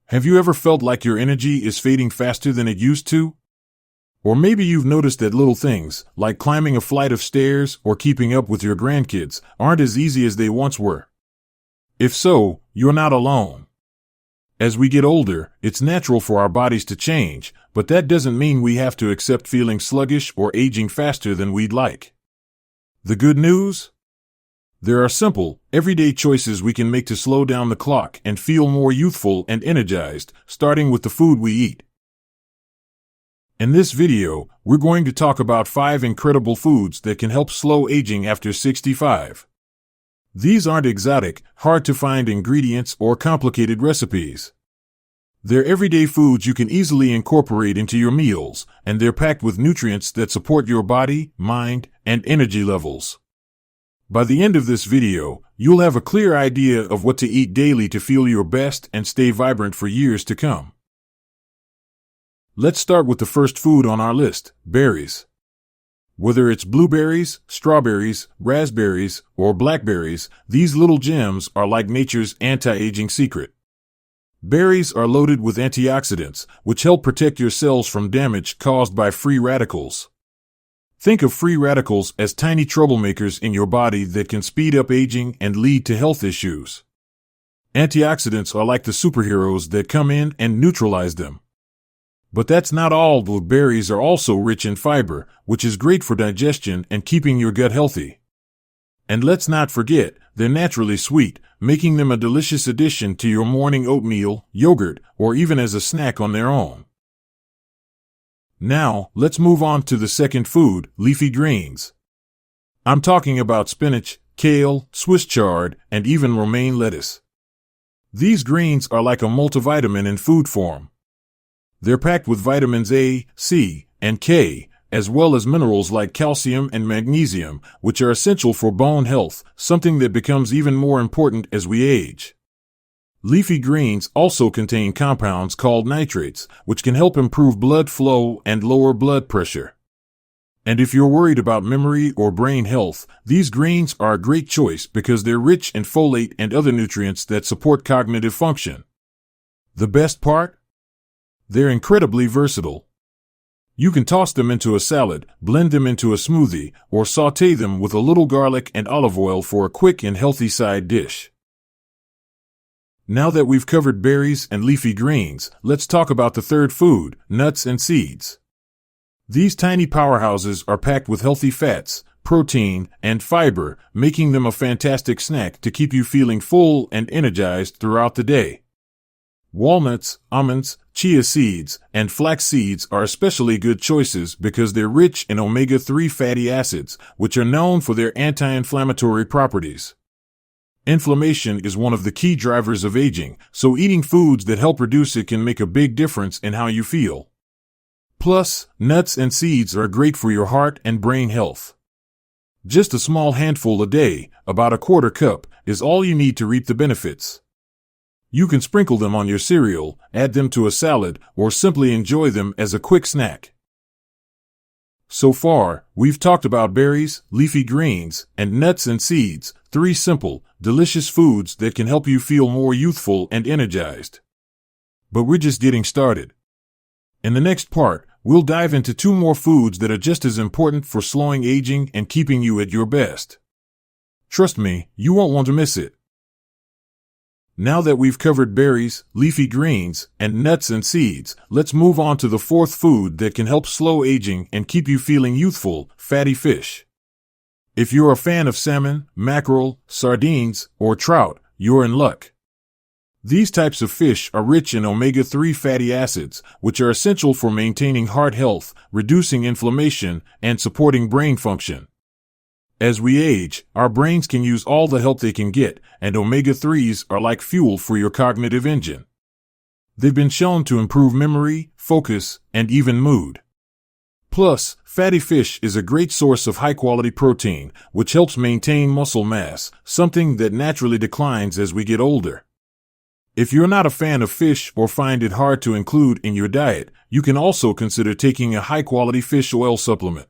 Have you ever felt like your energy is fading faster than it used to? Or maybe you've noticed that little things, like climbing a flight of stairs or keeping up with your grandkids, aren't as easy as they once were. If so, you're not alone. As we get older, it's natural for our bodies to change, but that doesn't mean we have to accept feeling sluggish or aging faster than we'd like. The good news? There are simple, everyday choices we can make to slow down the clock and feel more youthful and energized, starting with the food we eat. In this video, we're going to talk about 5 incredible foods that can help slow aging after 65. These aren't exotic, hard-to-find ingredients or complicated recipes. They're everyday foods you can easily incorporate into your meals, and they're packed with nutrients that support your body, mind, and energy levels. By the end of this video, you'll have a clear idea of what to eat daily to feel your best and stay vibrant for years to come. Let's start with the first food on our list, berries. Whether it's blueberries, strawberries, raspberries, or blackberries, these little gems are like nature's anti-aging secret. Berries are loaded with antioxidants, which help protect your cells from damage caused by free radicals. Think of free radicals as tiny troublemakers in your body that can speed up aging and lead to health issues. Antioxidants are like the superheroes that come in and neutralize them. But that's not all. Berries are also rich in fiber, which is great for digestion and keeping your gut healthy. And let's not forget, they're naturally sweet, making them a delicious addition to your morning oatmeal, yogurt, or even as a snack on their own. Now, let's move on to the second food, leafy greens. I'm talking about spinach, kale, Swiss chard, and even romaine lettuce. These greens are like a multivitamin in food form. They're packed with vitamins A, C, and K, as well as minerals like calcium and magnesium, which are essential for bone health, something that becomes even more important as we age. Leafy greens also contain compounds called nitrates, which can help improve blood flow and lower blood pressure. And if you're worried about memory or brain health, these greens are a great choice because they're rich in folate and other nutrients that support cognitive function. The best part? They're incredibly versatile. You can toss them into a salad, blend them into a smoothie, or sauté them with a little garlic and olive oil for a quick and healthy side dish. Now that we've covered berries and leafy greens, let's talk about the third food, nuts and seeds. These tiny powerhouses are packed with healthy fats, protein, and fiber, making them a fantastic snack to keep you feeling full and energized throughout the day. Walnuts, almonds, chia seeds, and flax seeds are especially good choices because they're rich in omega-3 fatty acids, which are known for their anti-inflammatory properties. Inflammation is one of the key drivers of aging, so eating foods that help reduce it can make a big difference in how you feel. Plus, nuts and seeds are great for your heart and brain health. Just a small handful a day, about a quarter cup, is all you need to reap the benefits. You can sprinkle them on your cereal, add them to a salad, or simply enjoy them as a quick snack. So far, we've talked about berries, leafy greens, and nuts and seeds, 3 simple, delicious foods that can help you feel more youthful and energized. But we're just getting started. In the next part, we'll dive into 2 more foods that are just as important for slowing aging and keeping you at your best. Trust me, you won't want to miss it. Now that we've covered berries, leafy greens, and nuts and seeds, let's move on to the 4th food that can help slow aging and keep you feeling youthful, fatty fish. If you're a fan of salmon, mackerel, sardines, or trout, you're in luck. These types of fish are rich in omega-3 fatty acids, which are essential for maintaining heart health, reducing inflammation, and supporting brain function. As we age, our brains can use all the help they can get, and omega-3s are like fuel for your cognitive engine. They've been shown to improve memory, focus, and even mood. Plus, fatty fish is a great source of high-quality protein, which helps maintain muscle mass, something that naturally declines as we get older. If you're not a fan of fish or find it hard to include in your diet, you can also consider taking a high-quality fish oil supplement.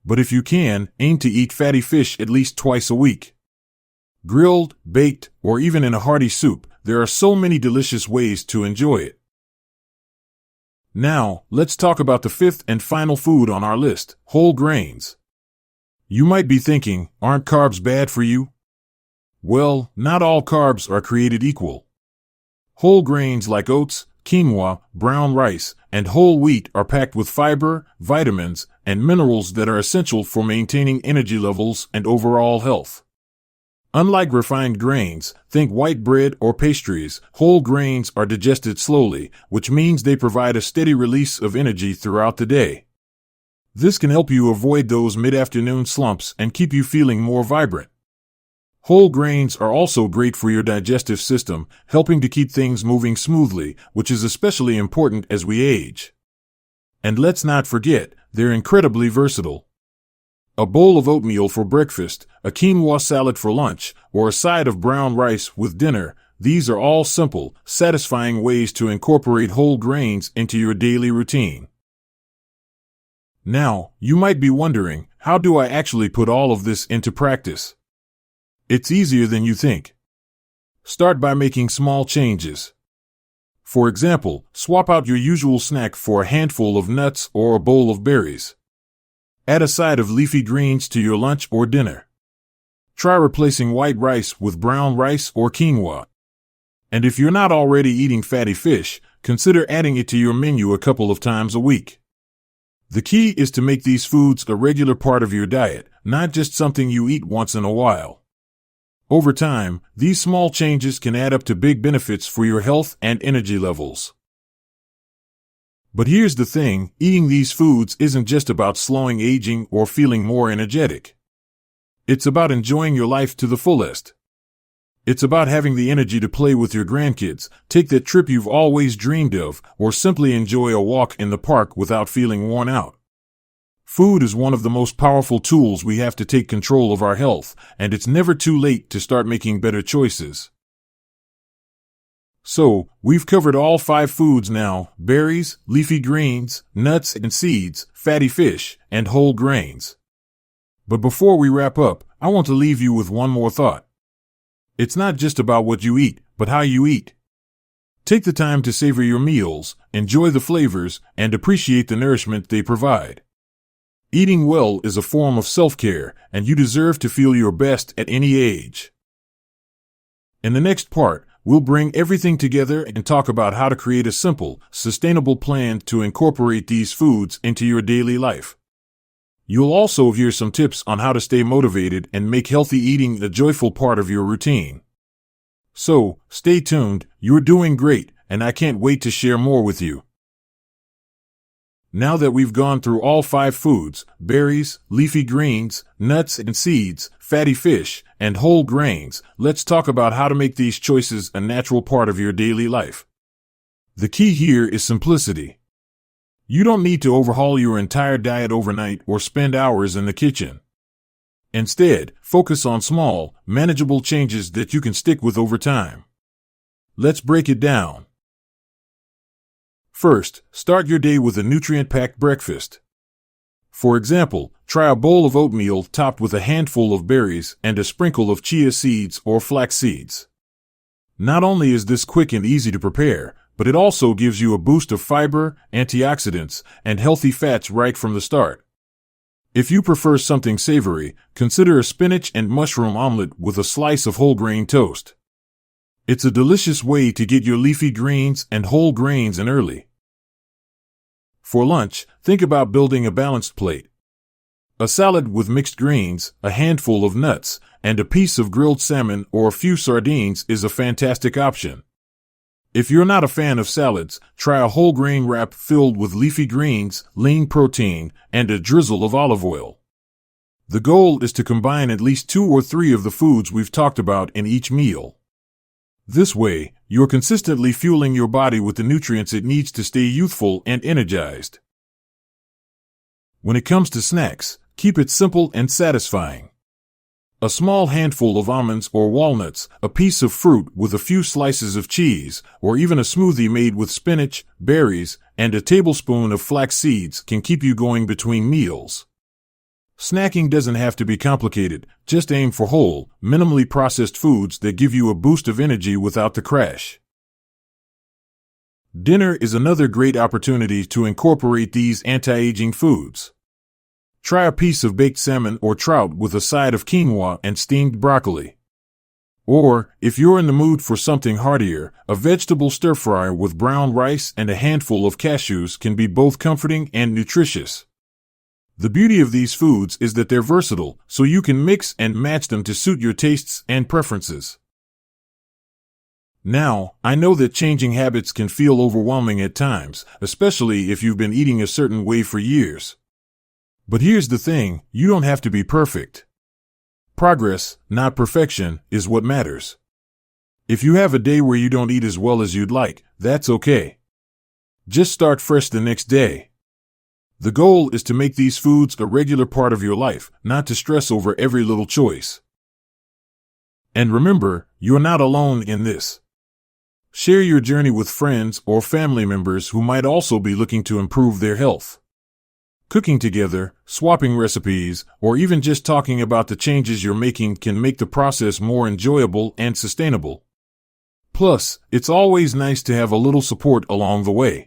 But if you can, aim to eat fatty fish at least twice a week. Grilled, baked, or even in a hearty soup, there are so many delicious ways to enjoy it. Now, let's talk about the fifth and final food on our list, whole grains. You might be thinking, aren't carbs bad for you? Well, not all carbs are created equal. Whole grains like oats, quinoa, brown rice, and whole wheat are packed with fiber, vitamins, and minerals that are essential for maintaining energy levels and overall health. Unlike refined grains, think white bread or pastries, whole grains are digested slowly, which means they provide a steady release of energy throughout the day. This can help you avoid those mid-afternoon slumps and keep you feeling more vibrant. Whole grains are also great for your digestive system, helping to keep things moving smoothly, which is especially important as we age. And let's not forget, they're incredibly versatile. A bowl of oatmeal for breakfast, a quinoa salad for lunch, or a side of brown rice with dinner, these are all simple, satisfying ways to incorporate whole grains into your daily routine. Now, you might be wondering, how do I actually put all of this into practice? It's easier than you think. Start by making small changes. For example, swap out your usual snack for a handful of nuts or a bowl of berries. Add a side of leafy greens to your lunch or dinner. Try replacing white rice with brown rice or quinoa. And if you're not already eating fatty fish, consider adding it to your menu a couple of times a week. The key is to make these foods a regular part of your diet, not just something you eat once in a while. Over time, these small changes can add up to big benefits for your health and energy levels. But here's the thing, eating these foods isn't just about slowing aging or feeling more energetic. It's about enjoying your life to the fullest. It's about having the energy to play with your grandkids, take that trip you've always dreamed of, or simply enjoy a walk in the park without feeling worn out. Food is one of the most powerful tools we have to take control of our health, and it's never too late to start making better choices. So, we've covered all 5 foods now: berries, leafy greens, nuts and seeds, fatty fish, and whole grains. But before we wrap up, I want to leave you with one more thought. It's not just about what you eat, but how you eat. Take the time to savor your meals, enjoy the flavors, and appreciate the nourishment they provide. Eating well is a form of self-care, and you deserve to feel your best at any age. In the next part, we'll bring everything together and talk about how to create a simple, sustainable plan to incorporate these foods into your daily life. You'll also hear some tips on how to stay motivated and make healthy eating a joyful part of your routine. So, stay tuned, you're doing great, and I can't wait to share more with you. Now that we've gone through all 5 foods, berries, leafy greens, nuts and seeds, fatty fish, and whole grains, let's talk about how to make these choices a natural part of your daily life. The key here is simplicity. You don't need to overhaul your entire diet overnight or spend hours in the kitchen. Instead, focus on small, manageable changes that you can stick with over time. Let's break it down. First, start your day with a nutrient-packed breakfast. For example, try a bowl of oatmeal topped with a handful of berries and a sprinkle of chia seeds or flax seeds. Not only is this quick and easy to prepare, but it also gives you a boost of fiber, antioxidants, and healthy fats right from the start. If you prefer something savory, consider a spinach and mushroom omelet with a slice of whole grain toast. It's a delicious way to get your leafy greens and whole grains in early. For lunch, think about building a balanced plate. A salad with mixed greens, a handful of nuts, and a piece of grilled salmon or a few sardines is a fantastic option. If you're not a fan of salads, try a whole grain wrap filled with leafy greens, lean protein, and a drizzle of olive oil. The goal is to combine at least 2 or 3 of the foods we've talked about in each meal. This way, you're consistently fueling your body with the nutrients it needs to stay youthful and energized. When it comes to snacks, keep it simple and satisfying. A small handful of almonds or walnuts, a piece of fruit with a few slices of cheese, or even a smoothie made with spinach, berries, and a tablespoon of flax seeds can keep you going between meals. Snacking doesn't have to be complicated, just aim for whole, minimally processed foods that give you a boost of energy without the crash. Dinner is another great opportunity to incorporate these anti-aging foods. Try a piece of baked salmon or trout with a side of quinoa and steamed broccoli. Or, if you're in the mood for something heartier, a vegetable stir-fry with brown rice and a handful of cashews can be both comforting and nutritious. The beauty of these foods is that they're versatile, so you can mix and match them to suit your tastes and preferences. Now, I know that changing habits can feel overwhelming at times, especially if you've been eating a certain way for years. But here's the thing, you don't have to be perfect. Progress, not perfection, is what matters. If you have a day where you don't eat as well as you'd like, that's okay. Just start fresh the next day. The goal is to make these foods a regular part of your life, not to stress over every little choice. And remember, you're not alone in this. Share your journey with friends or family members who might also be looking to improve their health. Cooking together, swapping recipes, or even just talking about the changes you're making can make the process more enjoyable and sustainable. Plus, it's always nice to have a little support along the way.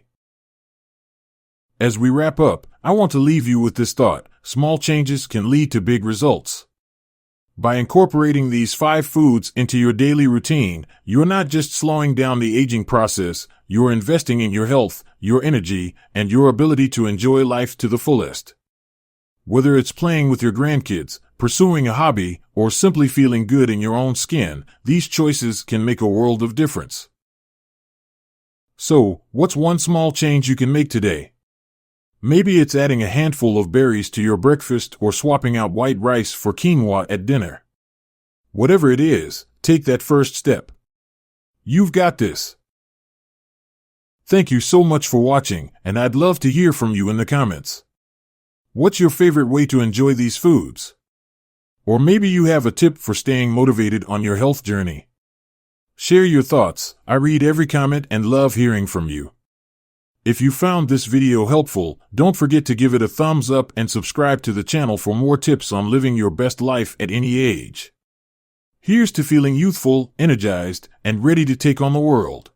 As we wrap up, I want to leave you with this thought: small changes can lead to big results. By incorporating these 5 foods into your daily routine, you're not just slowing down the aging process, you're investing in your health, your energy, and your ability to enjoy life to the fullest. Whether it's playing with your grandkids, pursuing a hobby, or simply feeling good in your own skin, these choices can make a world of difference. So, what's one small change you can make today? Maybe it's adding a handful of berries to your breakfast or swapping out white rice for quinoa at dinner. Whatever it is, take that first step. You've got this. Thank you so much for watching, and I'd love to hear from you in the comments. What's your favorite way to enjoy these foods? Or maybe you have a tip for staying motivated on your health journey. Share your thoughts. I read every comment and love hearing from you. If you found this video helpful, don't forget to give it a thumbs up and subscribe to the channel for more tips on living your best life at any age. Here's to feeling youthful, energized, and ready to take on the world.